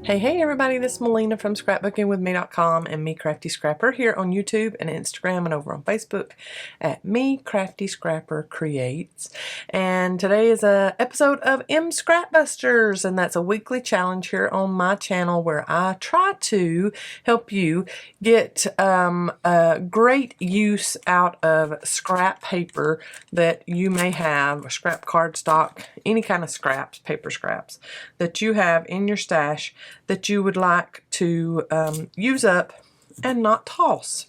Hey everybody, this is Melina from scrapbookingwithme.com and Me Crafty Scrapper here on YouTube and Instagram and over on Facebook at Me Crafty Scrapper Creates. And today is a episode of M Scrapbusters, and that's a weekly challenge here on my channel where I try to help you get a great use out of scrap paper that you may have, scrap cardstock, any kind of scraps, paper scraps that you have in your stash that you would like to use up and not toss.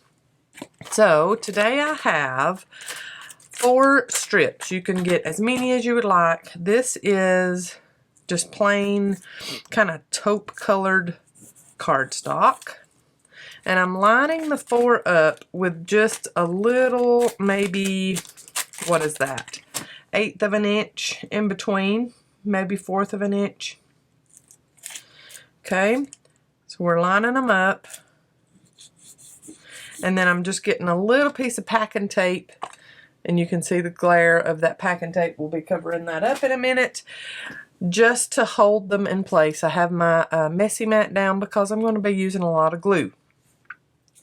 So today I have 4 strips. You can get as many as you would like. This is just plain kind of taupe colored cardstock. And I'm lining the 4 up with just a little, maybe, what is that? 1/8 of an inch in between, maybe 1/4 of an inch. Okay, so we're lining them up, and then I'm just getting a little piece of packing tape, and you can see the glare of that packing tape. We'll be covering that up in a minute, just to hold them in place. I have my messy mat down because I'm going to be using a lot of glue.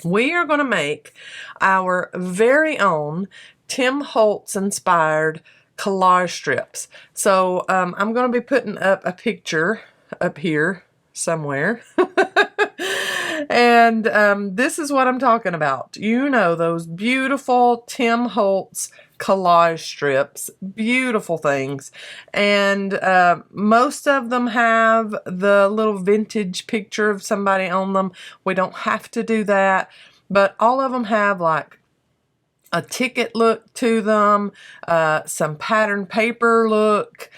We are going to make our very own Tim Holtz inspired collage strips. So I'm going to be putting up a picture up here somewhere. And this is what I'm talking about. You know, those beautiful Tim Holtz collage strips, beautiful things, and most of them have the little vintage picture of somebody on them. We don't have to do that, but all of them have like a ticket look to them, some pattern paper look,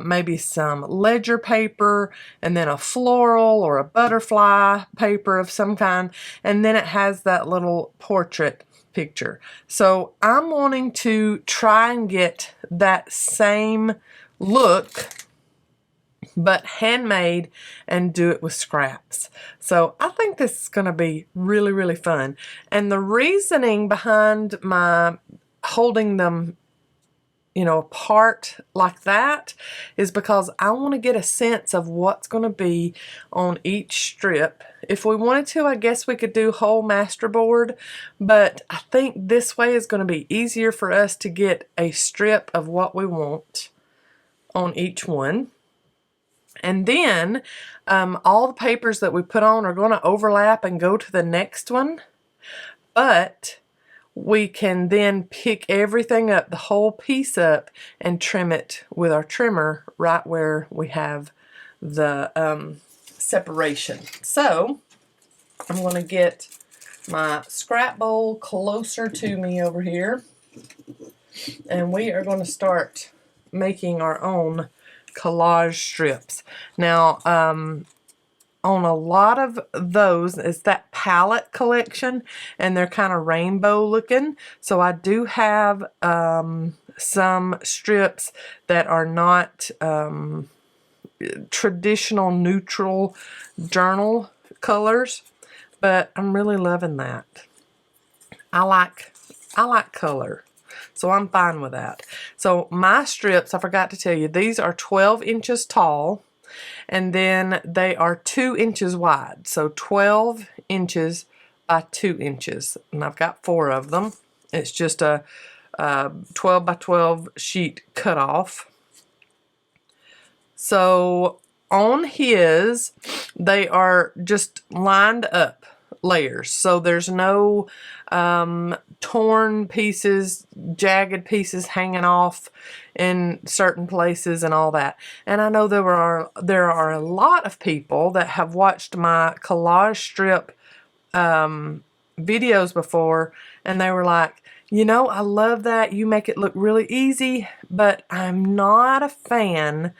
maybe some ledger paper, and then a floral or a butterfly paper of some kind, and then it has that little portrait picture. So I'm wanting to try and get that same look, but handmade, and do it with scraps. So I think this is going to be really, really fun. And the reasoning behind my holding them, you know, apart like that is because I want to get a sense of what's going to be on each strip. If we wanted to, I guess we could do whole masterboard, but I think this way is going to be easier for us to get a strip of what we want on each one. And then all the papers that we put on are going to overlap and go to the next one. But we can then pick everything up, the whole piece up, and trim it with our trimmer right where we have the separation. So I'm going to get my scrap bowl closer to me over here. And we are going to start making our own collage strips. Now, on a lot of those, it's that palette collection, and they're kind of rainbow looking. So I do have some strips that are not traditional neutral journal colors, but I'm really loving that. I like color. So I'm fine with that. So my strips, I forgot to tell you, these are 12 inches tall, and then they are 2 inches wide. So 12 inches by 2 inches. And I've got 4 of them. It's just a 12 by 12 sheet cut off. So on his, they are just lined up layers. So there's no torn pieces, jagged pieces hanging off in certain places and all that. And I know there are a lot of people that have watched my collage strip videos before, and they were like, you know, I love that you make it look really easy, but I'm not a fan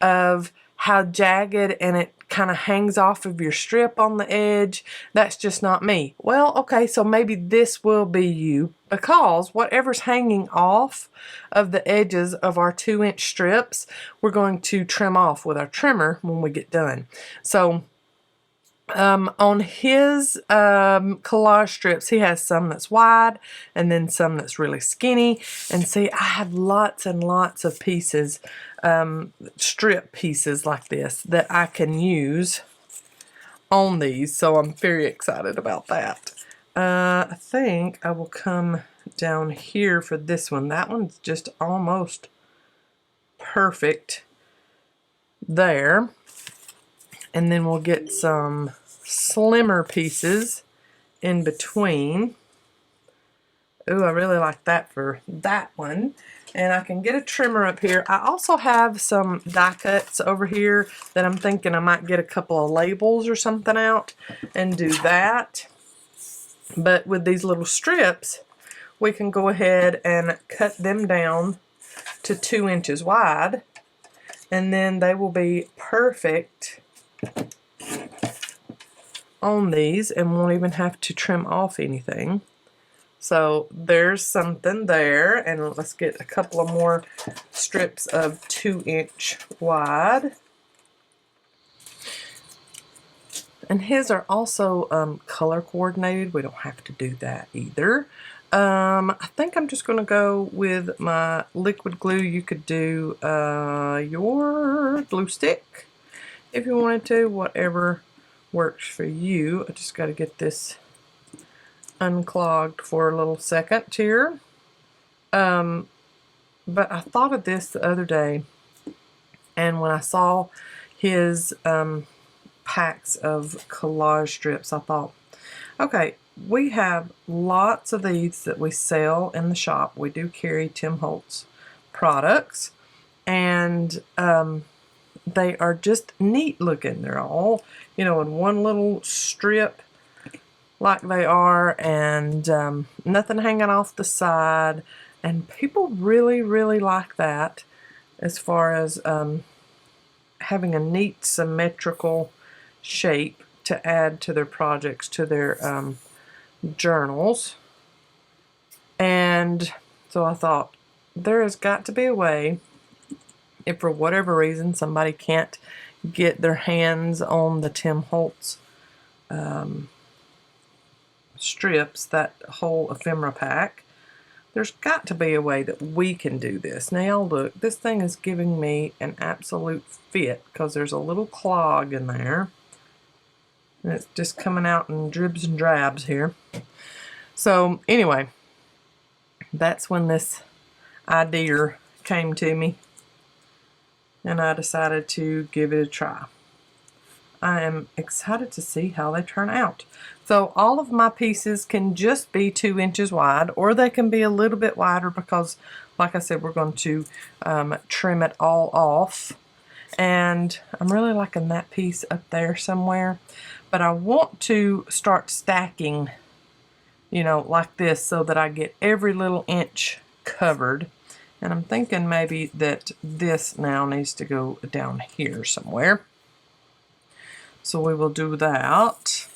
of how jagged and it kind of hangs off of your strip on the edge. That's just not me. Well, okay, so maybe this will be you, because whatever's hanging off of the edges of our 2-inch strips, we're going to trim off with our trimmer when we get done. So on his collage strips, he has some that's wide and then some that's really skinny. And see, I have lots and lots of pieces, strip pieces like this that I can use on these, so I'm very excited about that. I think I will come down here for this one. That one's just almost perfect there. And then we'll get some slimmer pieces in between. Ooh, I really like that for that one. And I can get a trimmer up here. I also have some die cuts over here that I'm thinking I might get a couple of labels or something out and do that. But with these little strips, we can go ahead and cut them down to 2 inches wide. And then they will be perfect on these and won't even have to trim off anything. So there's something there, and let's get a couple of more strips of 2-inch wide. And his are also color coordinated. We don't have to do that either. I think I'm just going to go with my liquid glue. You could do your glue stick if you wanted to, whatever works for you. I just got to get this unclogged for a little second here. But I thought of this the other day, and when I saw his packs of collage strips, I thought, okay, we have lots of these that we sell in the shop. We do carry Tim Holtz products, and they are just neat looking. They're all, you know, in one little strip like they are, and nothing hanging off the side, and people really like that as far as having a neat symmetrical shape to add to their projects, to their journals. And so I thought, there has got to be a way, if for whatever reason somebody can't get their hands on the Tim Holtz strips, that whole ephemera pack, there's got to be a way that we can do this. Now look, this thing is giving me an absolute fit because there's a little clog in there, and it's just coming out in dribs and drabs here. So anyway, that's when this idea came to me, and I decided to give it a try. I am excited to see how they turn out. So all of my pieces can just be 2 inches wide, or they can be a little bit wider because, like I said, we're going to trim it all off. And I'm really liking that piece up there somewhere. But I want to start stacking, you know, like this, so that I get every little inch covered. And I'm thinking maybe that this now needs to go down here somewhere. So we will do that.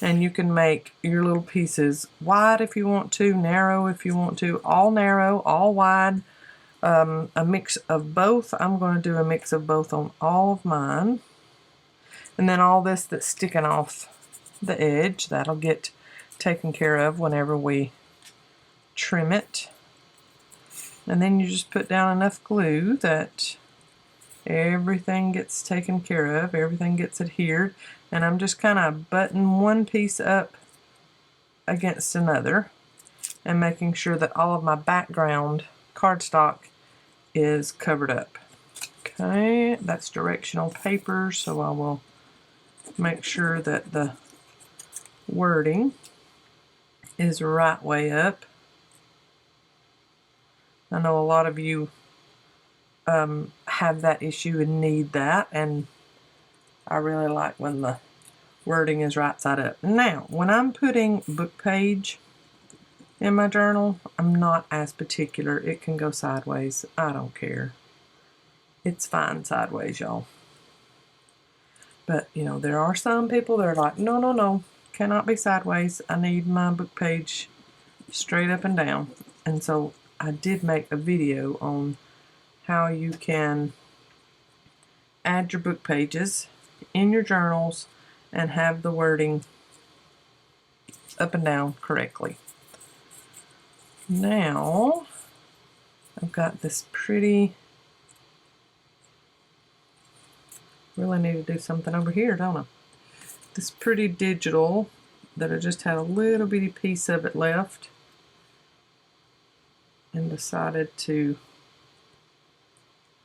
And you can make your little pieces wide if you want to, narrow if you want to, all narrow, all wide, a mix of both. I'm going to do a mix of both on all of mine. And then all this that's sticking off the edge, that'll get taken care of whenever we trim it. And then you just put down enough glue that everything gets taken care of, everything gets adhered, and I'm just kind of buttoning one piece up against another and making sure that all of my background cardstock is covered up. Okay, that's directional paper, so I will make sure that the wording is right way up. I know a lot of you have that issue and need that, and I really like when the wording is right side up. Now, when I'm putting book page in my journal, I'm not as particular. It can go sideways. I don't care. It's fine sideways, y'all. But, you know, there are some people that are like, no, cannot be sideways. I need my book page straight up and down. And so I did make a video on how you can add your book pages in your journals and have the wording up and down correctly. Now, I've got this pretty, really need to do something over here, don't I? this pretty digital that I just had a little bitty piece of it left and decided to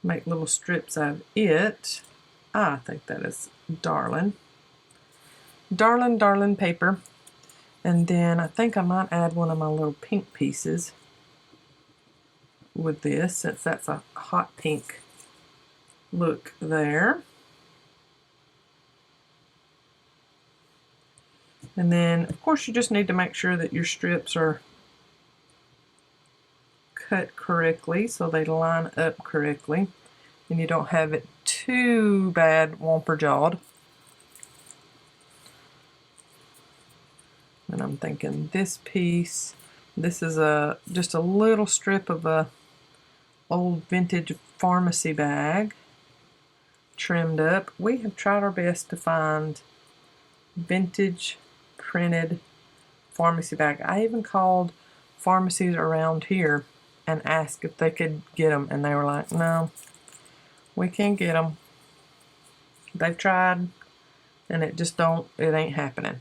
make little strips out of it. I think that is darling. Darling, darling paper. And then I think I might add one of my little pink pieces with this, since that's a hot pink look there. And then, of course, you just need to make sure that your strips are cut correctly so they line up correctly and you don't have it too bad whomper-jawed. And I'm thinking this piece, this is just a little strip of a old vintage pharmacy bag trimmed up. We have tried our best to find vintage printed pharmacy bag. I even called pharmacies around here and asked if they could get them, and they were like, no, we can't get them. They've tried and it ain't happening.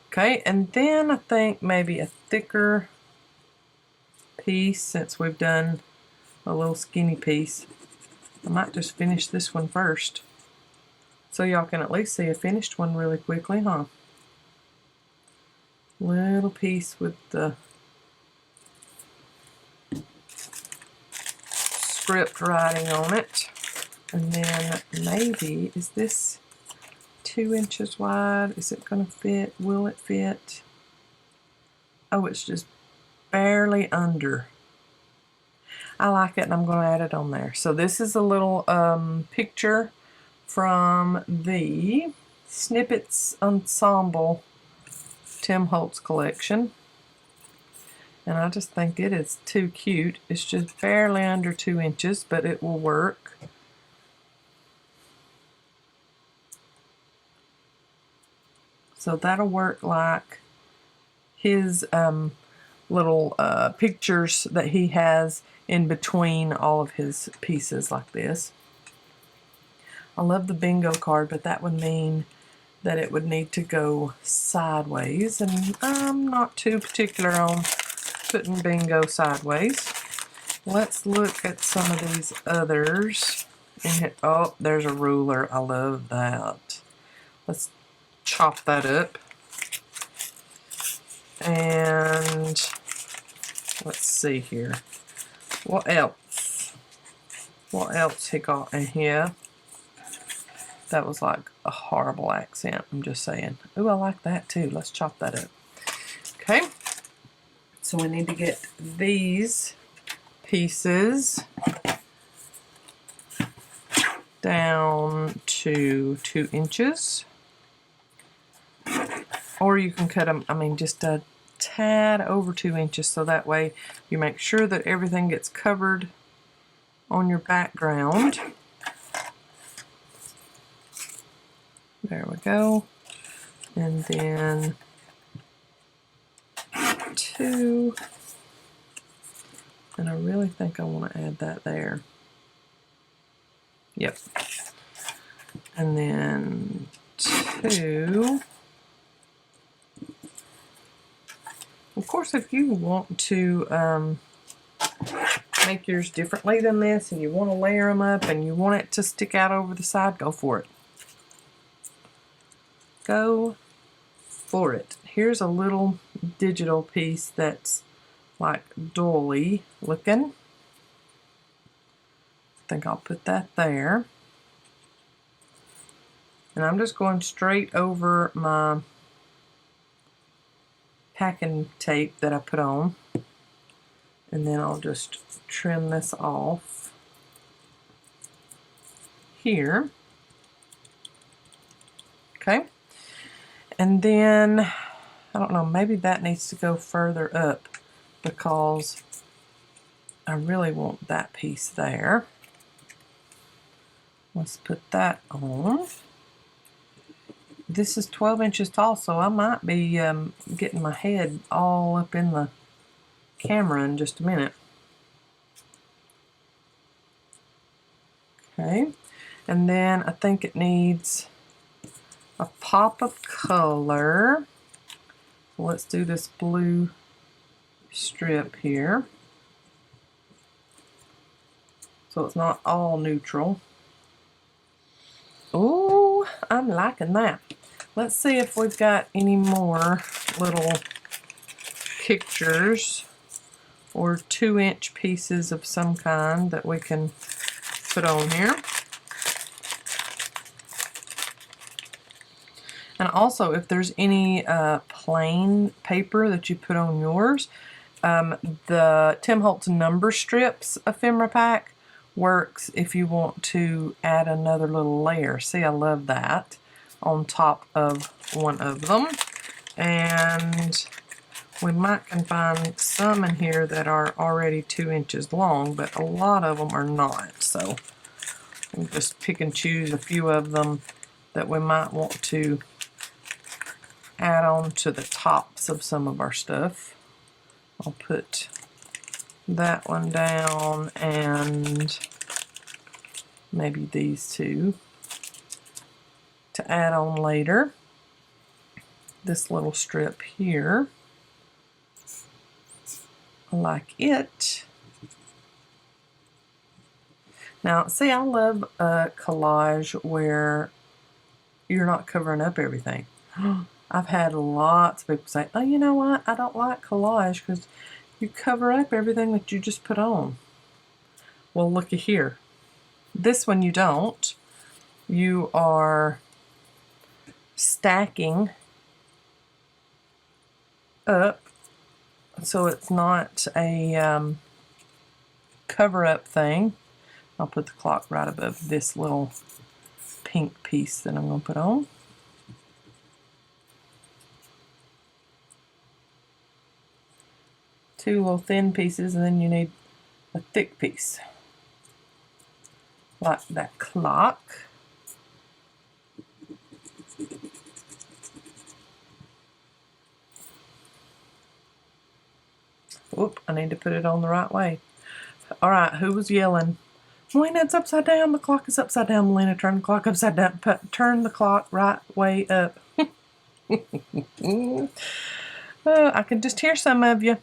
Okay, and then I think maybe a thicker piece, since we've done a little skinny piece. I might just finish this one first, so y'all can at least see a finished one really quickly, huh? Little piece with the script writing on it. And then maybe, is this 2 inches wide? Is it going to fit? Will it fit? Oh, it's just barely under. I like it, and I'm going to add it on there. So this is a little picture from the Snippets Ensemble Tim Holtz collection. And I just think it is too cute. It's just barely under 2 inches, but it will work. So that'll work like his little pictures that he has in between all of his pieces like this. I love the bingo card, but that would mean that it would need to go sideways, and I'm not too particular on putting bingo sideways. Let's look at some of these others. Oh, there's a ruler. I love that. Let's chop that up. And let's see here. What else? What else he got in here? That was like a horrible accent, I'm just saying. Ooh, I like that too. Let's chop that up. Okay. So we need to get these pieces down to 2 inches. Or you can cut them, just a tad over 2 inches, so that way you make sure that everything gets covered on your background. There we go. And then 2. And I really think I want to add that there. Yep. And then 2. Of course, if you want to make yours differently than this, and you want to layer them up, and you want it to stick out over the side, go for it. Go for it. Here's a little digital piece that's like dolly looking. I think I'll put that there. And I'm just going straight over my packing tape that I put on, and then I'll just trim this off here. Okay, and then I don't know, maybe that needs to go further up because I really want that piece there. Let's put that on. This is 12 inches tall, so I might be getting my head all up in the camera in just a minute. Okay, and then I think it needs a pop of color. So let's do this blue strip here. So it's not all neutral. Ooh, I'm liking that. Let's see if we've got any more little pictures or 2-inch pieces of some kind that we can put on here. And also, if there's any plain paper that you put on yours, the Tim Holtz number strips ephemera pack works if you want to add another little layer. See, I love that on top of one of them. And we might can find some in here that are already 2 inches long, but a lot of them are not. So we'll just pick and choose a few of them that we might want to add on to the tops of some of our stuff. I'll put that one down and maybe these two to add on later. This little strip here, I like it. Now, see, I love collage where you're not covering up everything. I've had lots of people say, oh, you know what, I don't like collage because you cover up everything that you just put on. Well, looky here. This one you don't. You are stacking up so it's not a cover-up thing. I'll put the clock right above this little pink piece that I'm going to put on. Two little thin pieces, and then you need a thick piece, like that clock. Whoop, I need to put it on the right way. All right, who was yelling? Melina, it's upside down. The clock is upside down. Melina, turn the clock upside down. Turn the clock right way up. I can just hear some of you.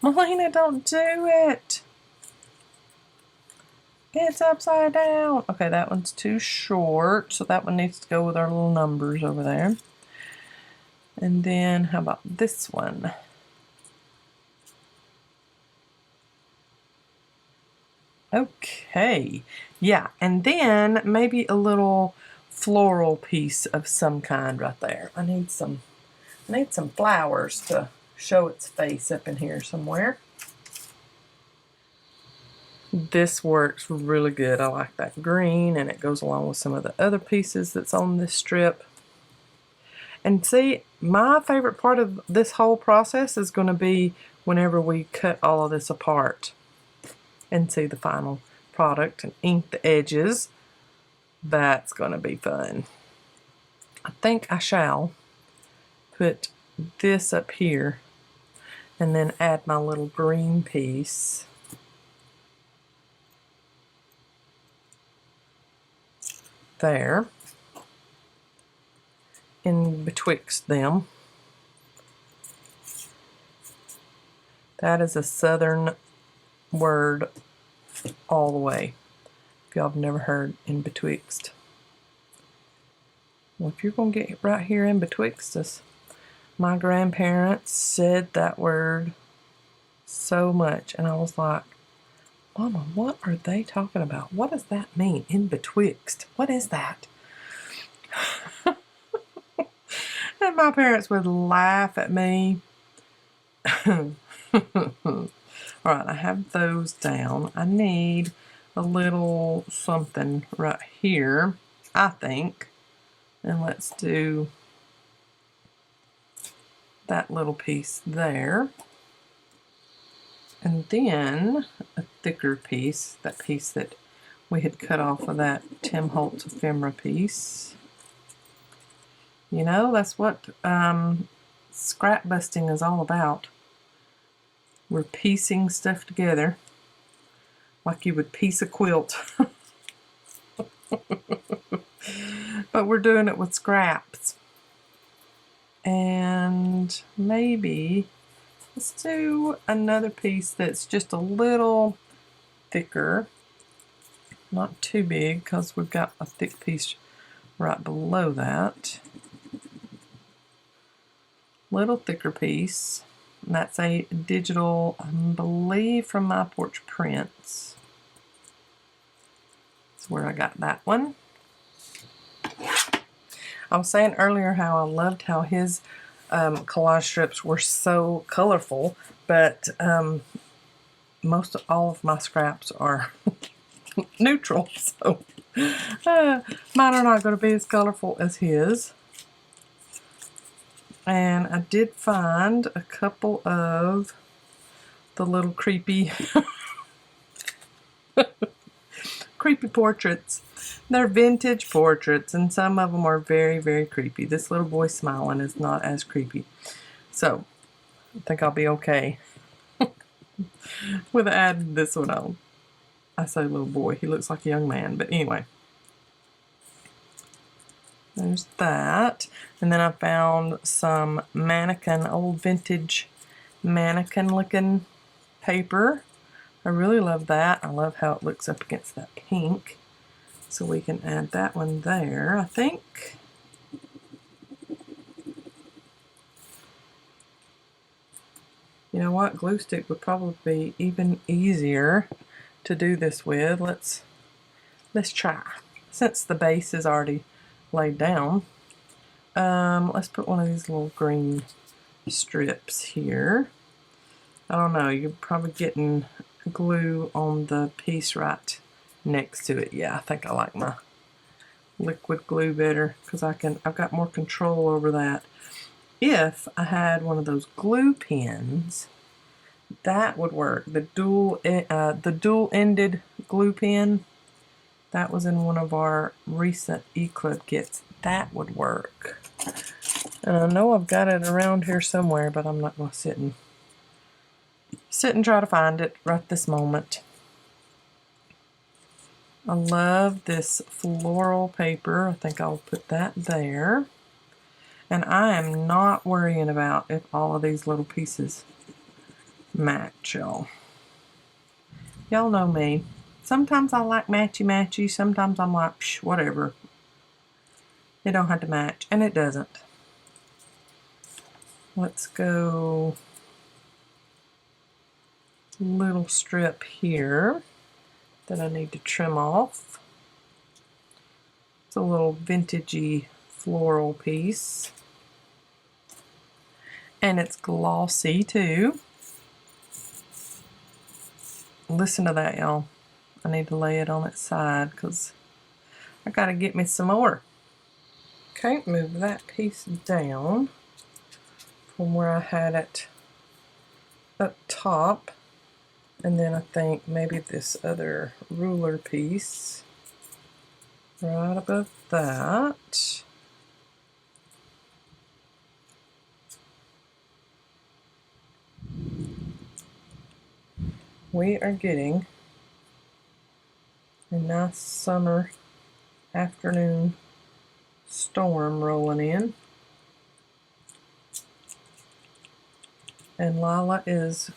Melina, don't do it. It's upside down. Okay, that one's too short, so that one needs to go with our little numbers over there. And then, how about this one? Okay, yeah, and then maybe a little floral piece of some kind right there. I need some flowers to show its face up in here somewhere. This works really good. I like that green, and it goes along with some of the other pieces that's on this strip. And see, my favorite part of this whole process is going to be whenever we cut all of this apart and see the final product and ink the edges. That's going to be fun. I think I shall put this up here and then add my little green piece. There. In betwixt them. That is a southern word all the way. If y'all have never heard in betwixt. Well, if you're going to get right here in betwixt us, my grandparents said that word so much, and I was like, Mama, what are they talking about? What does that mean, in betwixt? What is that? And my parents would laugh at me. Alright, I have those down. I need a little something right here, I think. And let's do that little piece there. And then a thicker piece, that piece that we had cut off of that Tim Holtz ephemera piece. You know, that's what scrap busting is all about. We're piecing stuff together like you would piece a quilt. But we're doing it with scraps. And maybe let's do another piece that's just a little thicker. Not too big, because we've got a thick piece right below that. Little thicker piece. And that's a digital, I believe, from My Porch Prints. That's where I got that one. I was saying earlier how I loved how his collage strips were so colorful, but most of all of my scraps are neutral, so mine are not going to be as colorful as his. And I did find a couple of the little creepy creepy portraits. They're vintage portraits, and some of them are very, very creepy. This little boy smiling is not as creepy. So, I think I'll be okay with adding this one on. I say little boy, he looks like a young man, but anyway. There's that. And then I found some mannequin, old vintage mannequin looking paper. I really love that. I love how it looks up against that pink. So we can add that one there, I think. You know what? Glue stick would probably be even easier to do this with. Let's try. Since the base is already laid down, let's put one of these little green strips here. I don't know, you're probably getting glue on the piece right next to it. Yeah, I think I like my liquid glue better because I've got more control over that. If I had one of those glue pens, that would work. The dual-ended glue pen, that was in one of our recent e-club kits. That would work. And I know I've got it around here somewhere, but I'm not going to sit and try to find it right this moment. I love this floral paper. I think I'll put that there. And I am not worrying about if all of these little pieces match, y'all. Y'all know me. Sometimes I like matchy-matchy. Sometimes I'm like, psh, whatever. It don't have to match. And it doesn't. Let's go little strip here that I need to trim off. It's a little vintagey floral piece. And it's glossy too. Listen to that, y'all. I need to lay it on its side because I gotta get me some more. Okay, move that piece down from where I had it up top. And then I think maybe this other ruler piece right above that. We are getting a nice summer afternoon storm rolling in. And Lila is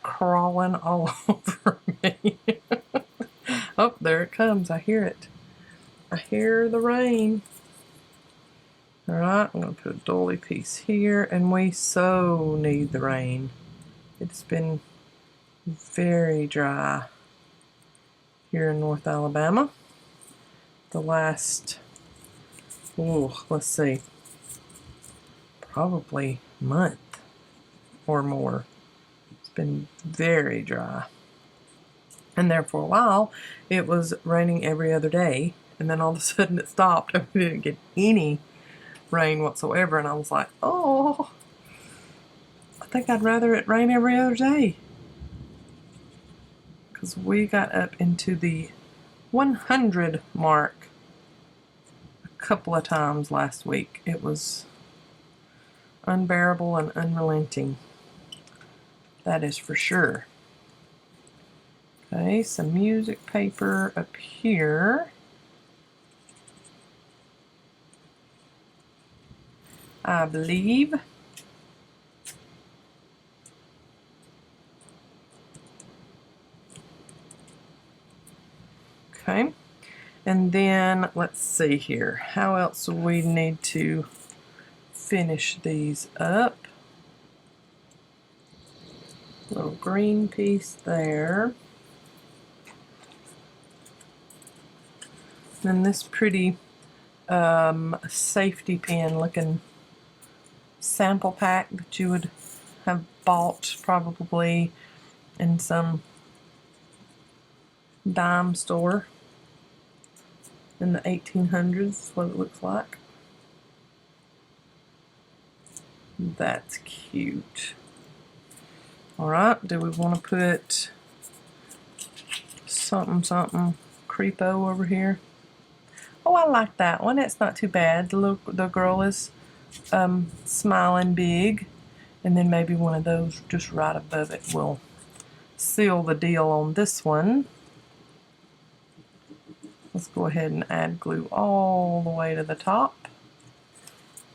crawling all over me. Oh, there it comes. I hear it. I hear the rain. Alright, I'm going to put a dolly piece here, and we so need the rain. It's been very dry here in North Alabama. The last, let's see, probably month or more. It's been very dry. And there for a while, it was raining every other day, and then all of a sudden it stopped, and we didn't get any rain whatsoever, and I was like, oh, I think I'd rather it rain every other day. Because we got up into the 100 mark a couple of times last week. It was unbearable and unrelenting. That is for sure. Okay, some music paper up here. I believe. Okay, and then let's see here. How else do we need to finish these up? Little green piece there. And this pretty safety pin looking sample pack that you would have bought probably in some dime store in the 1800s, is what it looks like. That's cute. Alright, do we want to put something creepo over here? Oh, I like that one. It's not too bad. The girl is smiling big, and then maybe one of those just right above it will seal the deal on this one. Let's go ahead and add glue all the way to the top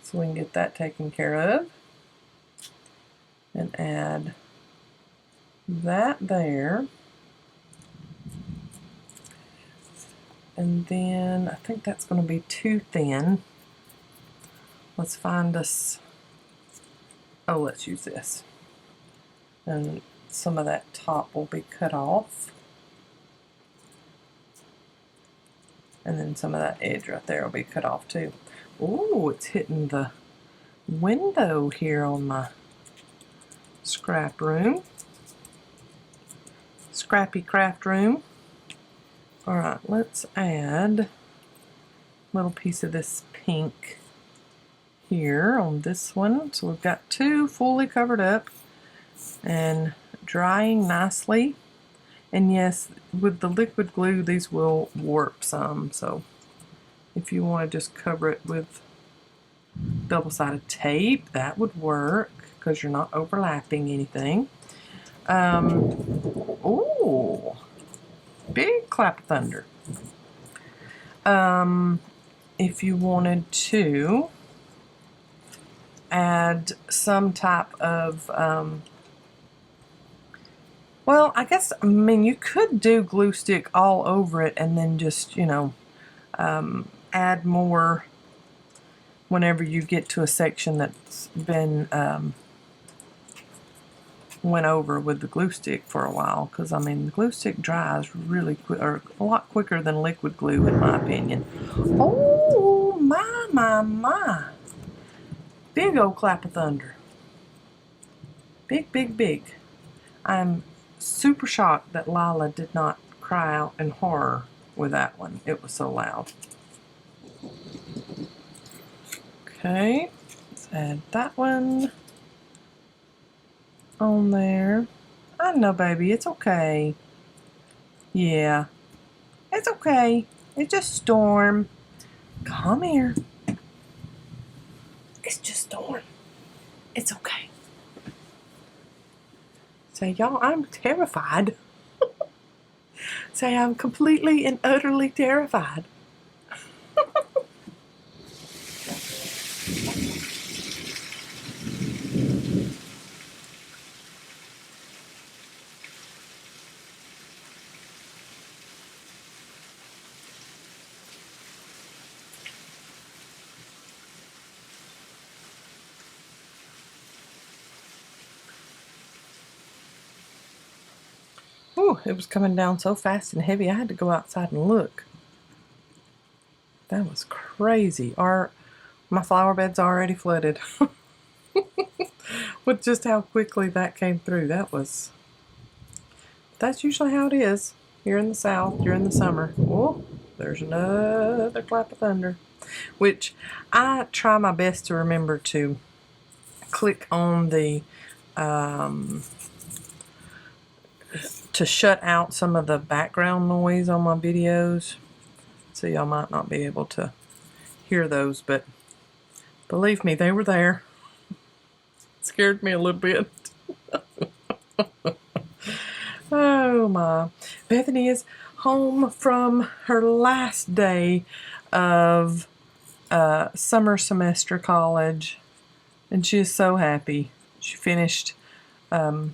so we can get that taken care of. And add that there. And then I think that's going to be too thin. Let's find us, oh, let's use this. And some of that top will be cut off. And then some of that edge right there will be cut off too. Ooh, it's hitting the window here on my scrap room. Scrappy craft room. Alright, let's add a little piece of this pink here on this one. So we've got two fully covered up and drying nicely. And yes, with the liquid glue, these will warp some. So if you want to just cover it with double-sided tape, that would work because you're not overlapping anything. Ooh, big clap of thunder. If you wanted to add some type of, well, I guess, I mean, you could do glue stick all over it and then just, you know, add more whenever you get to a section that's been went over with the glue stick for a while, because I mean the glue stick dries really quick, or a lot quicker than liquid glue in my opinion. Oh my, big old clap of thunder. Big. I'm super shocked that Lila did not cry out in horror with that one. It was so loud. Okay, let's add that one on there. I know, baby, it's okay. Yeah, it's okay. It's just storm. Come here. It's just storm. It's okay. Say, y'all, I'm terrified. Say, I'm completely and utterly terrified. Ooh, it was coming down so fast and heavy, I had to go outside and look. That was crazy. My flower bed's already flooded. With just how quickly that came through. That's usually how it is here in the South during the summer. Oh, there's another clap of thunder. Which I try my best to remember to click on the to shut out some of the background noise on my videos. So y'all might not be able to hear those, but believe me, they were there. Scared me a little bit. Oh my. Bethany is home from her last day of summer semester college. And she is so happy. She finished all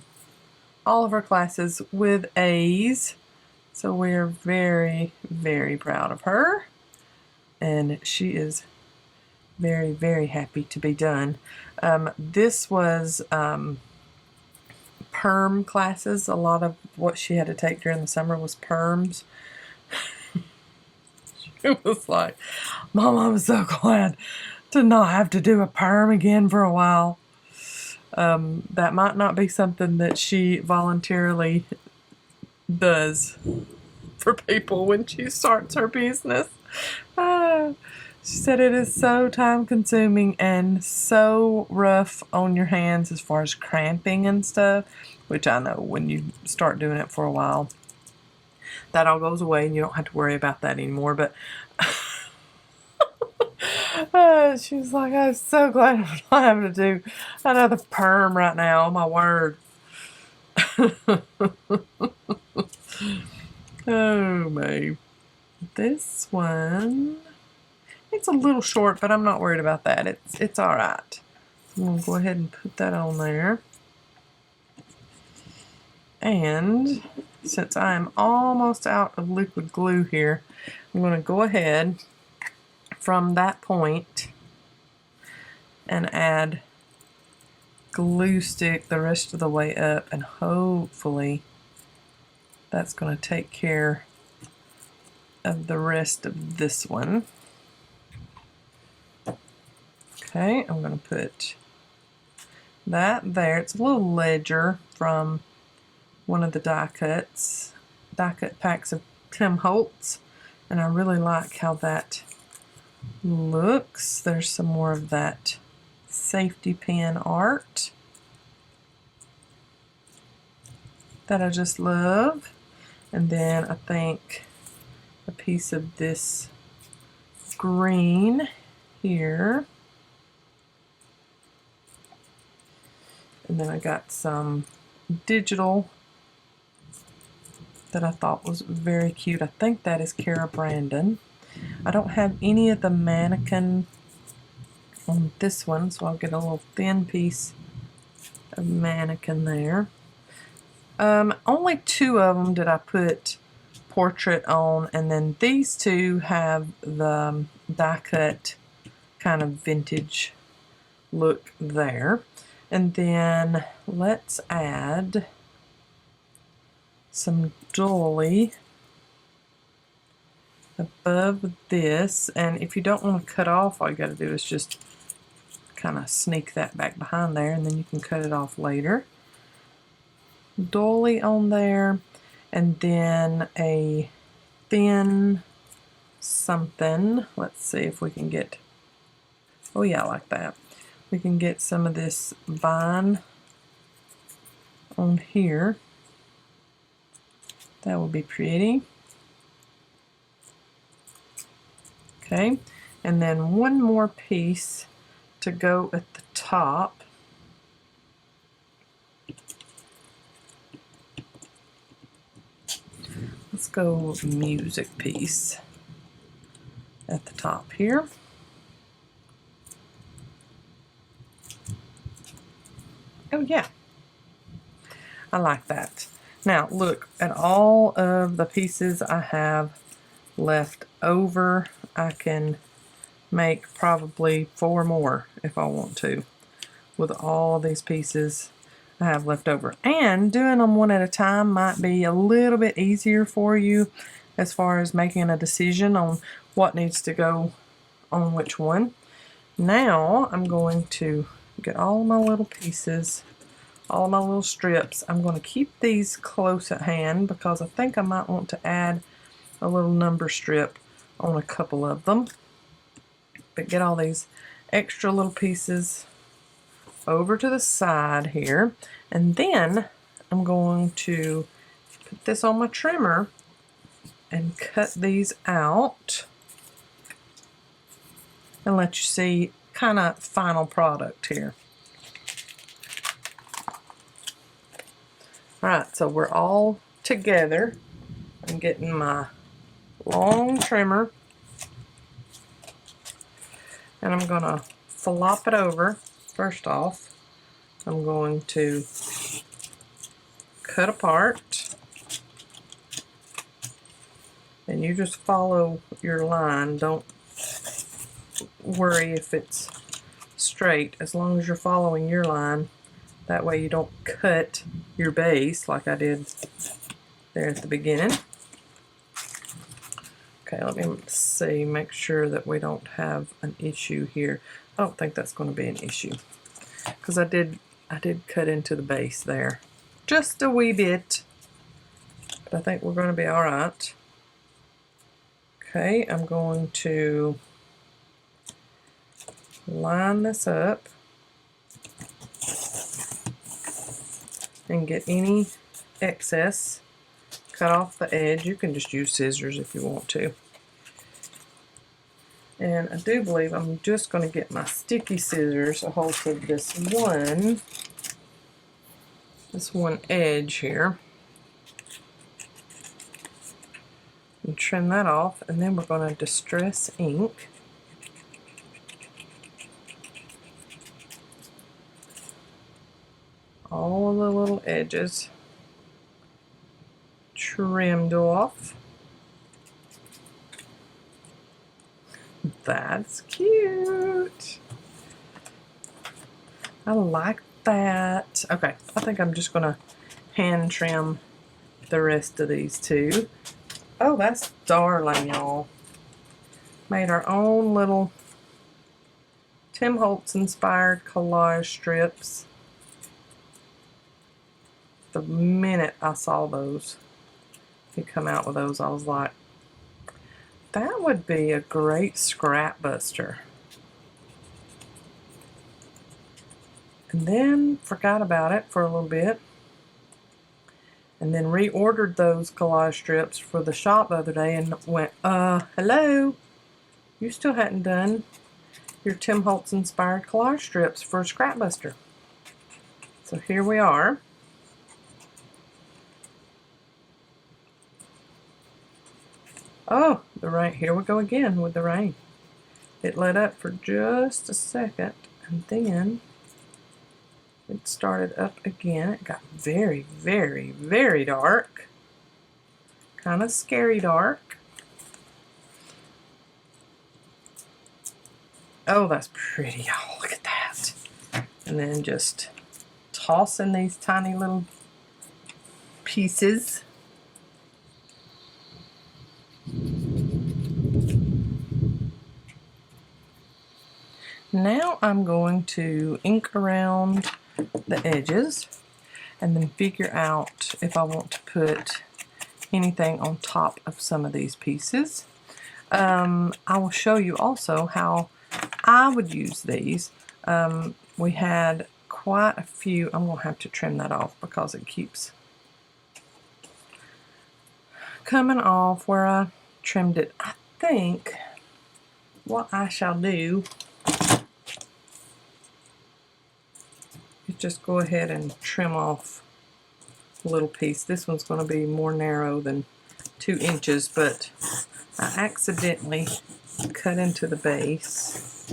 of her classes with A's. So we're very, very proud of her. And she is very, very happy to be done. This was perm classes. A lot of what she had to take during the summer was perms. She was like, Mom, I'm so glad to not have to do a perm again for a while. That might not be something that she voluntarily does for people when she starts her business. She said it is so time consuming and so rough on your hands as far as cramping and stuff, which I know when you start doing it for a while, that all goes away and you don't have to worry about that anymore. But she was like, I'm so glad I'm not having to do another perm right now. Oh, my word. Oh, babe. This one, it's a little short, but I'm not worried about that. It's all right. So I'm going to go ahead and put that on there. And since I'm almost out of liquid glue here, I'm going to go ahead from that point and add glue stick the rest of the way up, and hopefully that's going to take care of the rest of this one. Okay, I'm going to put that there. It's a little ledger from one of the die cut packs of Tim Holtz, and I really like how that looks. There's some more of that safety pin art that I just love. And then I think a piece of this green here. And then I got some digital that I thought was very cute. I think that is Cara Brandon. I don't have any of the mannequin on this one, so I'll get a little thin piece of mannequin there. Only 2 of them did I put portrait on, and then these 2 have the die cut kind of vintage look there. And then let's add some dolly above this. And if you don't want to cut off, all you got to do is just kind of sneak that back behind there, and then you can cut it off later. Dolly on there, and then a thin something. Let's see if we can get, oh yeah, I like that. We can get some of this vine on here. That would be pretty. Okay, and then one more piece to go at the top. Let's go music piece at the top here. Oh yeah, I like that. Now look at all of the pieces I have left over. I can make probably 4 more if I want to with all these pieces I have left over. And doing them one at a time might be a little bit easier for you as far as making a decision on what needs to go on which one. Now I'm going to get all my little pieces, all my little strips. I'm going to keep these close at hand because I think I might want to add a little number strip on a couple of them. But get all these extra little pieces over to the side here, and then I'm going to put this on my trimmer and cut these out and let you see kind of final product here. Alright, so we're all together. I'm getting my long trimmer and I'm gonna flop it over First off, I'm going to cut apart, and you just follow your line. Don't worry if it's straight, as long as you're following your line. That way you don't cut your base like I did there at the beginning. Okay, let me see, make sure that we don't have an issue here. I don't think that's going to be an issue, because I did cut into the base there just a wee bit, but I think we're going to be all right. Okay, I'm going to line this up and get any excess, cut off the edge. You can just use scissors if you want to. And I do believe I'm just going to get my sticky scissors a hold of this one edge here, and trim that off, and then we're going to distress ink all of the little edges trimmed off. That's cute. I like that. Okay, I think I'm just gonna hand trim the rest of these too. Oh, that's darling, y'all. Made our own little Tim Holtz inspired collage strips. The minute I saw those, he come out with those, I was like, that would be a great scrap buster. And then forgot about it for a little bit, and then reordered those collage strips for the shop the other day and went, hello, you still hadn't done your Tim Holtz inspired collage strips for a scrap buster. So here we are. Oh, the rain, here we go again with the rain. It let up for just a second, and then it started up again. It got very, very, very dark. Kind of scary dark. Oh, that's pretty, y'all. Look at that. And then just toss in these tiny little pieces. Now I'm going to ink around the edges and then figure out if I want to put anything on top of some of these pieces. I will show you also how I would use these. We had quite a few. I'm going to have to trim that off because it keeps coming off where I trimmed it. I think what I shall do is just go ahead and trim off a little piece. This one's going to be more narrow than 2 inches, but I accidentally cut into the base,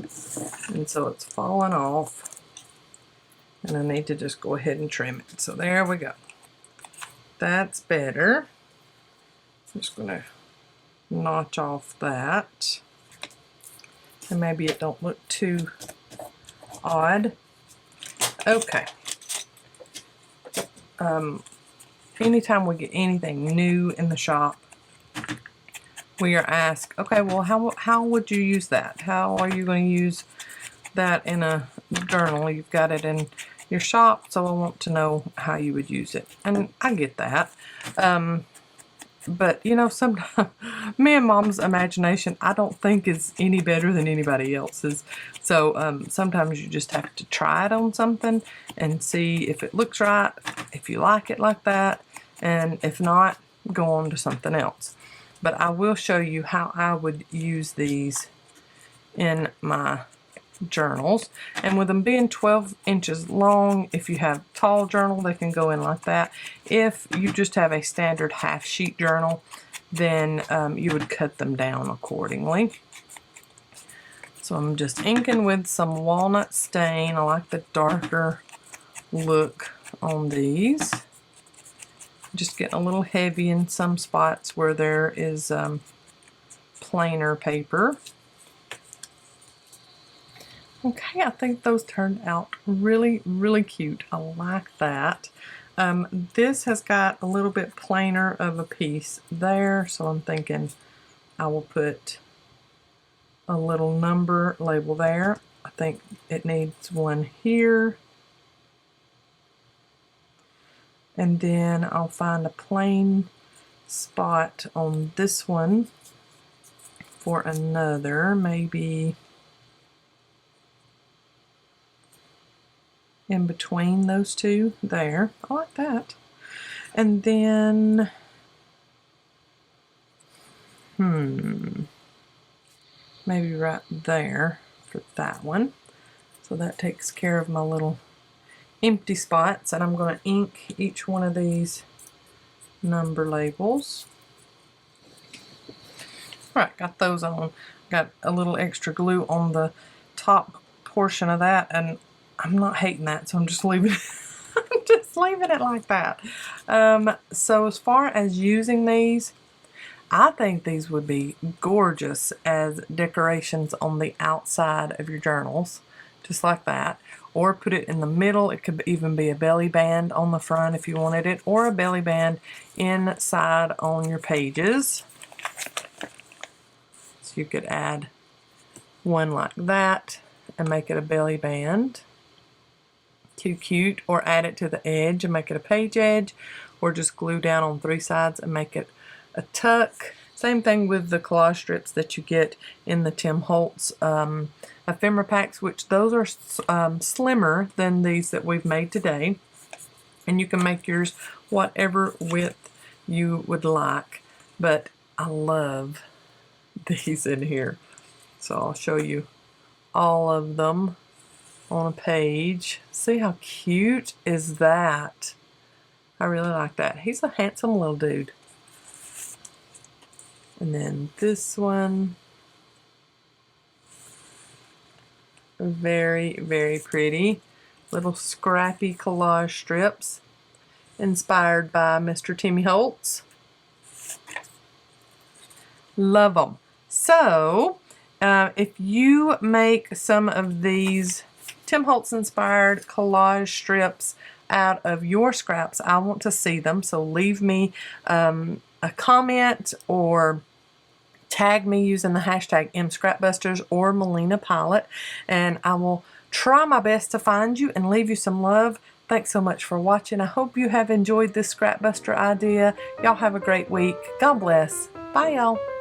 and so it's falling off, and I need to just go ahead and trim it. So there we go. That's better. I'm just going to notch off that, and maybe it don't look too odd. Okay. Anytime we get anything new in the shop, we are asked, okay, well, how would you use that? How are you going to use that in a journal? You've got it in your shop, so I want to know how you would use it. And I get that. But, you know, sometimes me and Mom's imagination, I don't think is any better than anybody else's. So sometimes you just have to try it on something and see if it looks right, if you like it like that, and if not, go on to something else. But I will show you how I would use these in my journals. And with them being 12 inches long, if you have tall journal, they can go in like that. If you just have a standard half sheet journal, then you would cut them down accordingly. So I'm just inking with some walnut stain. I like the darker look on these. Just getting a little heavy in some spots where there is plainer paper. Okay, I think those turned out really, really cute. I like that. This has got a little bit plainer of a piece there, so I'm thinking I will put a little number label there. I think it needs one here. And then I'll find a plain spot on this one for another, maybe in between those two there. I like that. And then, maybe right there for that one. So that takes care of my little empty spots, and I'm going to ink each one of these number labels. Right, got those on. Got a little extra glue on the top portion of that, and I'm not hating that, so I'm just leaving it, just leaving it like that. So as far as using these, I think these would be gorgeous as decorations on the outside of your journals, just like that. Or put it in the middle. It could even be a belly band on the front if you wanted it, or a belly band inside on your pages. So you could add one like that and make it a belly band. Too cute. Or add it to the edge and make it a page edge, or just glue down on 3 sides and make it a tuck. Same thing with the collage strips that you get in the Tim Holtz ephemera packs, which those are slimmer than these that we've made today. And you can make yours whatever width you would like. But I love these in here. So I'll show you all of them on a page. See how cute is that? I really like that. He's a handsome little dude. And then this one, very, very pretty. Little scrappy collage strips inspired by Mr. Timmy Holtz. Love them. So, if you make some of these Tim Holtz inspired collage strips out of your scraps, I want to see them. So leave me a comment or tag me using the hashtag MScrapbusters or Melina Pylant, and I will try my best to find you and leave you some love. Thanks so much for watching. I hope you have enjoyed this Scrapbuster idea. Y'all have a great week. God bless. Bye, y'all.